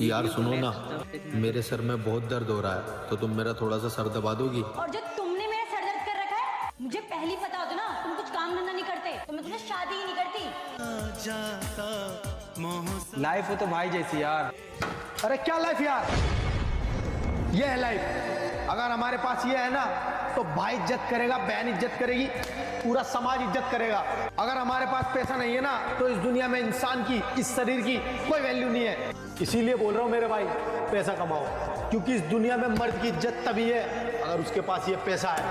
यार सुनो ना, मेरे सर में बहुत दर्द हो रहा है, तो तुम मेरा थोड़ा सा सर दबा दोगी? और जो तुमने मेरा सर दर्द कर रखा है, मुझे पहली पता होता ना तुम कुछ काम धंधा नहीं करते तो मैं तुमसे शादी ही नहीं करती। लाइफ हो तो भाई जैसी यार। अरे क्या लाइफ यार, ये है लाइफ। अगर हमारे पास ये है ना तो भाई इज्जत करेगा, बहन इज्जत करेगी, पूरा समाज इज्जत करेगा। अगर हमारे पास पैसा नहीं है ना तो इस दुनिया में इंसान की, इस शरीर की कोई वैल्यू नहीं है। इसीलिए बोल रहा हूँ मेरे भाई, पैसा कमाओ, क्योंकि इस दुनिया में मर्द की इज्जत तभी है अगर उसके पास ये पैसा है।